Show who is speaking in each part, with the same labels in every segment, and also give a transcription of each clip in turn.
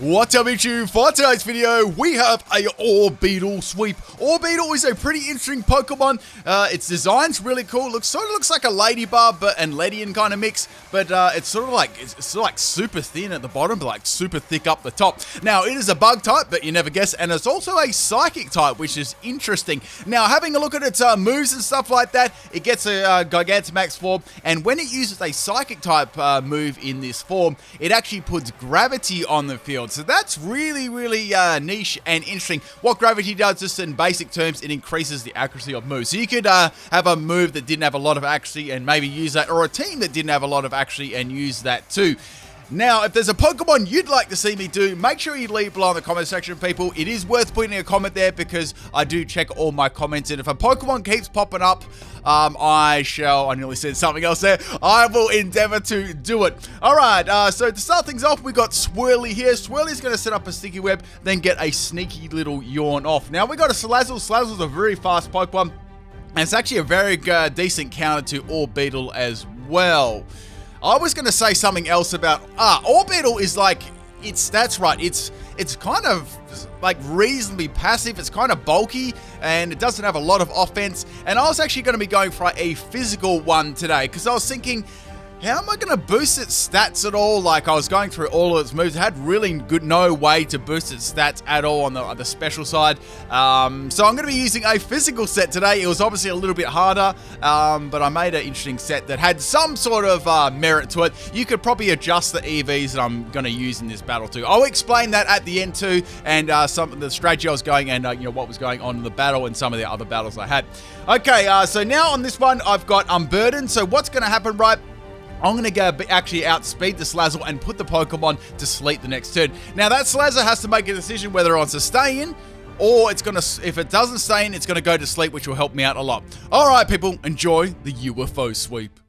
Speaker 1: What's up YouTube? For today's video, we have a Orbeetle sweep. Orbeetle is a pretty interesting Pokemon. Its design's really cool. Sort of looks like a ladybug and Ledian kind of mix, but it's sort of like super thin at the bottom, but like super thick up the top. Now, it is a bug type, but you never guess, and it's also a psychic type, which is interesting. Now, having a look at its moves and stuff like that, it gets a Gigantamax form, and when it uses a psychic type move in this form, it actually puts gravity on the field. So that's really niche and interesting. What gravity does, just in basic terms, it increases the accuracy of moves. So you could have a move that didn't have a lot of accuracy and maybe use that, or a team that didn't have a lot of accuracy and use that too. Now, if there's a Pokemon you'd like to see me do, make sure you leave below in the comment section, people. It is worth putting a comment there because I do check all my comments, and if a Pokemon keeps popping up, I nearly said something else there. I will endeavor to do it. Alright, so to start things off, we got Swirly here. Swirly's going to set up a sticky web, then get a sneaky little yawn off. Now, we got a Salazzle. Salazzle's a very fast Pokemon, and it's actually a very decent counter to Orbeetle as well. I was going to say something else about, Orbeetle is like, that's right, it's kind of like reasonably passive, it's kind of bulky, and it doesn't have a lot of offense, and I was actually going to be going for a physical one today, because I was thinking, how am I going to boost its stats at all? Like, I was going through all of its moves. It had really no way to boost its stats at all on the special side. So I'm going to be using a physical set today. It was obviously a little bit harder, but I made an interesting set that had some sort of merit to it. You could probably adjust the EVs that I'm going to use in this battle too. I'll explain that at the end too, and some of the strategy I was going, and what was going on in the battle and some of the other battles I had. Okay, so now on this one, I've got Unburdened. So what's going to happen, right? I'm going to go actually outspeed the Salazzle and put the Pokemon to sleep the next turn. Now, that Salazzle has to make a decision whether it wants to stay in, or it's going to, if it doesn't stay in, it's going to go to sleep, which will help me out a lot. All right, people, enjoy the UFO sweep.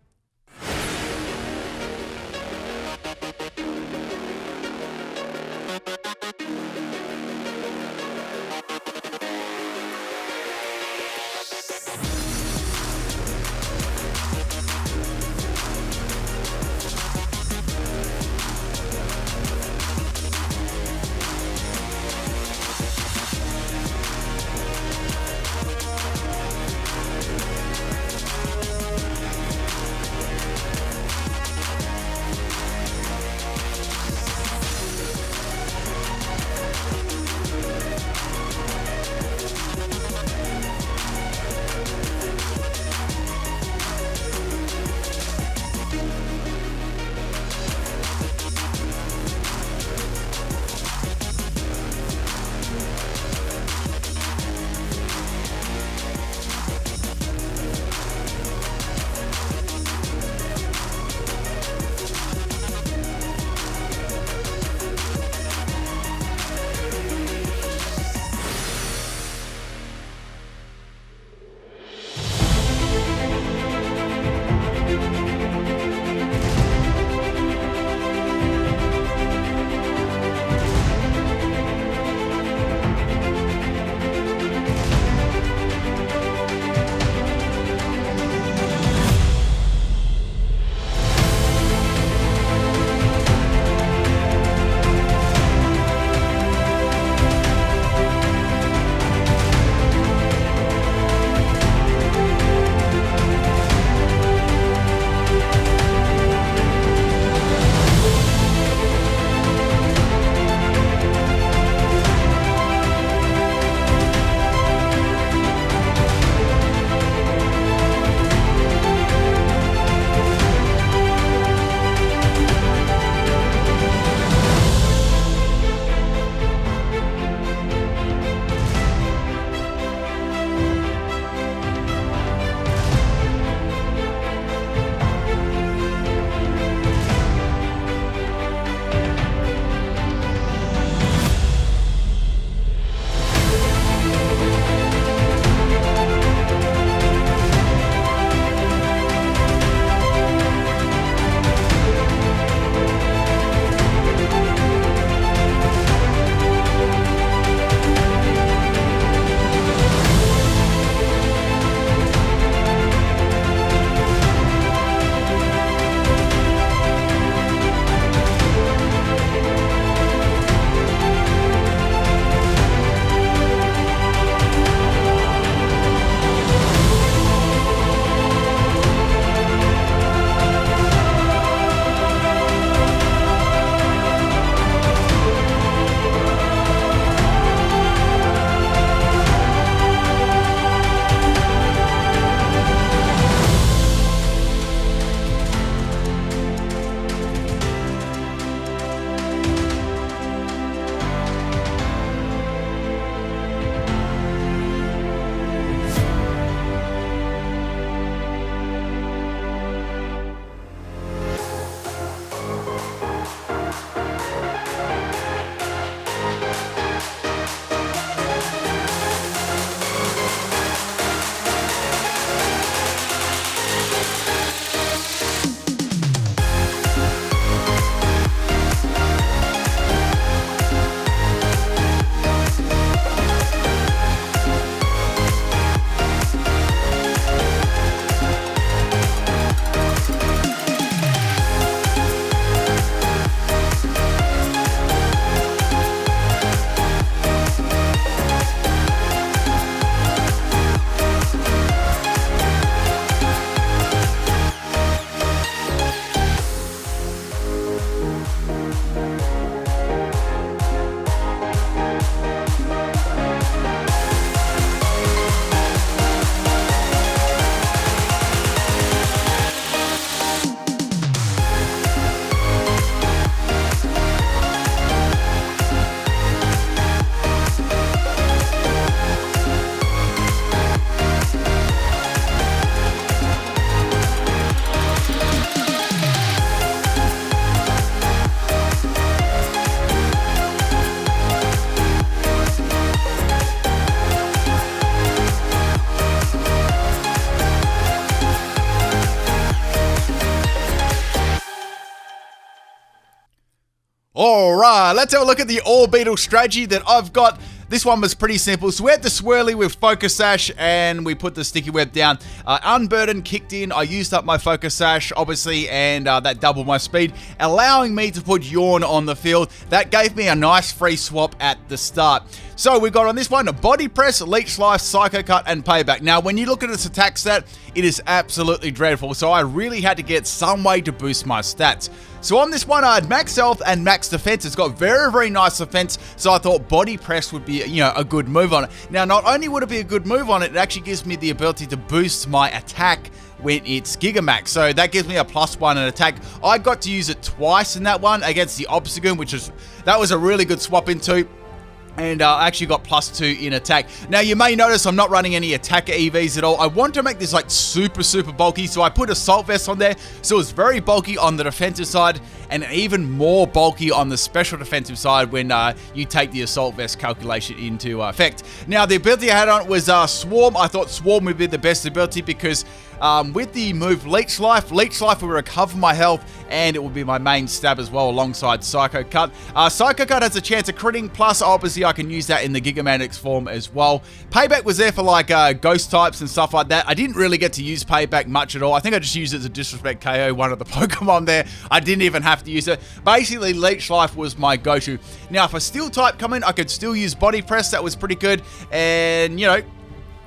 Speaker 1: Alright, let's have a look at the Orbeetle strategy that I've got. This one was pretty simple. So we had the swirly with Focus Sash and we put the sticky web down. Unburden kicked in. I used up my Focus Sash, obviously, and that doubled my speed, allowing me to put Yawn on the field. That gave me a nice free swap at the start. So we got on this one, a Body Press, Leech Life, Psycho Cut, and Payback. Now, when you look at its attack stat, it is absolutely dreadful. So I really had to get some way to boost my stats. So on this one, I had max health and max defense. It's got very, very nice defense. So I thought Body Press would be, a good move on it. Now, not only would it be a good move on it, it actually gives me the ability to boost my attack when it's Gigamax. So that gives me a +1 in attack. I got to use it twice in that one against the Obstagoon, that was a really good swap into. And I actually got +2 in attack. Now, you may notice I'm not running any attacker EVs at all. I want to make this like super, super bulky, so I put Assault Vest on there. So it's very bulky on the defensive side and even more bulky on the special defensive side when you take the Assault Vest calculation into effect. Now, the ability I had on it was Swarm. I thought Swarm would be the best ability because with the move Leech Life will recover my health and it will be my main stab as well alongside Psycho Cut. Psycho Cut has a chance of critting, plus obviously I can use that in the Gigantamax form as well. Payback was there for like ghost types and stuff like that. I didn't really get to use Payback much at all. I think I just used it to disrespect KO one of the Pokemon there. I didn't even have to use it. Basically, Leech Life was my go-to. Now, if a Steel type come in, I could still use Body Press. That was pretty good. And,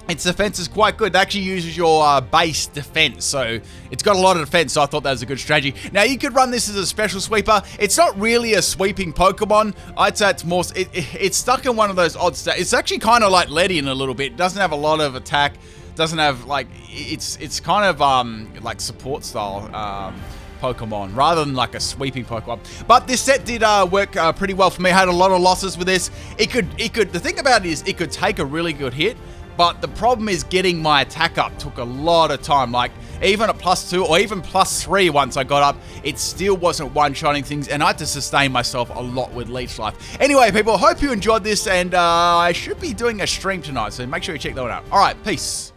Speaker 1: its defense is quite good. It actually uses your base defense, so it's got a lot of defense, so I thought that was a good strategy. Now, you could run this as a special sweeper. It's not really a sweeping Pokemon. I'd say it's more... It's stuck in one of those odd stats. It's actually kind of like Ledian a little bit. It doesn't have a lot of attack. Doesn't have, like... It's kind of, like, support style, Pokemon rather than like a sweeping Pokemon. But this set did work pretty well for me. I had a lot of losses with this. The thing about it is it could take a really good hit, but the problem is getting my attack up took a lot of time. Like, even at +2 or even +3 once I got up, it still wasn't one-shotting things, and I had to sustain myself a lot with Leech Life. Anyway, people, hope you enjoyed this, and I should be doing a stream tonight, so make sure you check that one out. All right, peace.